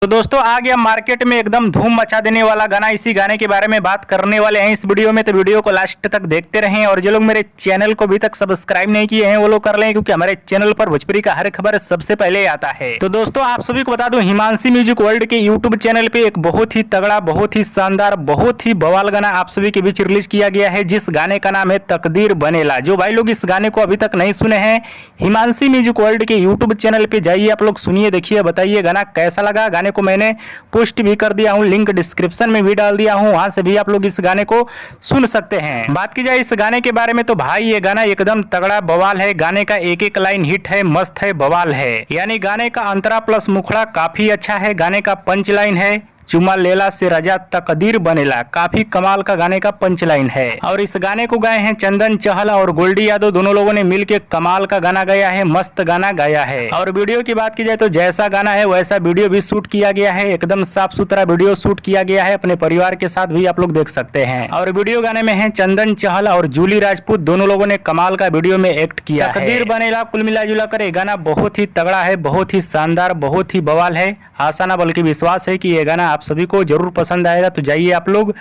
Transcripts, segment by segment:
तो दोस्तों आ गया मार्केट में एकदम धूम मचा देने वाला गाना। इसी गाने के बारे में बात करने वाले हैं इस वीडियो में, तो वीडियो को लास्ट तक देखते रहें। और जो लोग मेरे चैनल को अभी तक सब्सक्राइब नहीं किए हैं वो लोग कर लें, क्योंकि हमारे चैनल पर भोजपुरी का हर खबर सबसे पहले आता है। तो दोस्तों आप सभी को बता दूं, हिमांशी म्यूजिक वर्ल्ड के यूट्यूब चैनल पे एक बहुत ही तगड़ा, बहुत ही शानदार, बहुत ही बवाल गाना आप सभी के बीच रिलीज किया गया है, जिस गाने का नाम है तकदीर बनेला। जो भाई लोग इस गाने को अभी तक नहीं सुने हैं, हिमांशी म्यूजिक वर्ल्ड के यूट्यूब चैनल पे जाइए, आप लोग सुनिए, देखिए, बताइए गाना कैसा लगा। गाने को मैंने पोस्ट भी कर दिया हूं, लिंक डिस्क्रिप्शन में भी डाल दिया हूं, वहां से भी आप लोग इस गाने को सुन सकते हैं। बात की जाए इस गाने के बारे में तो भाई ये गाना एकदम तगड़ा बवाल है। गाने का एक एक लाइन हिट है, मस्त है, बवाल है। यानी गाने का अंतरा प्लस मुखड़ा काफी अच्छा है। गाने का पंच लाइन है, चुमा लेला से रजा तकदीर बनेला, काफी कमाल का गाने का पंच लाइन है। और इस गाने को गाए हैं चंदन चहल और गोल्डी यादव, दोनों लोगों ने मिलकर कमाल का गाना गाया है, मस्त गाना गाया है। और वीडियो की बात की जाए तो जैसा गाना है वैसा वीडियो भी शूट किया गया है, एकदम साफ सुथरा वीडियो शूट किया गया है, अपने परिवार के साथ भी आप लोग देख सकते हैं। और वीडियो गाने में है चंदन चहल और जूली राजपूत, दोनों लोगों ने कमाल का वीडियो में एक्ट किया। तकदीर बनेला कुल मिला जुला कर ये गाना बहुत ही तगड़ा है, बहुत ही शानदार, बहुत ही बवाल है। आशा ना बल्कि विश्वास है कि ये गाना आप सभी को जरूर पसंद आएगा। तो जाइए आप लोग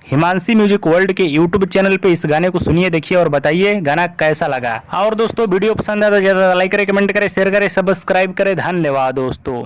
हिमांशी म्यूजिक वर्ल्ड के यूट्यूब चैनल पे इस गाने को सुनिए, देखिए और बताइए गाना कैसा लगा। और दोस्तों वीडियो पसंद आया तो ज़्यादा लाइक करें, कमेंट करें, शेयर करें, सब्सक्राइब करें। धन्यवाद दोस्तों।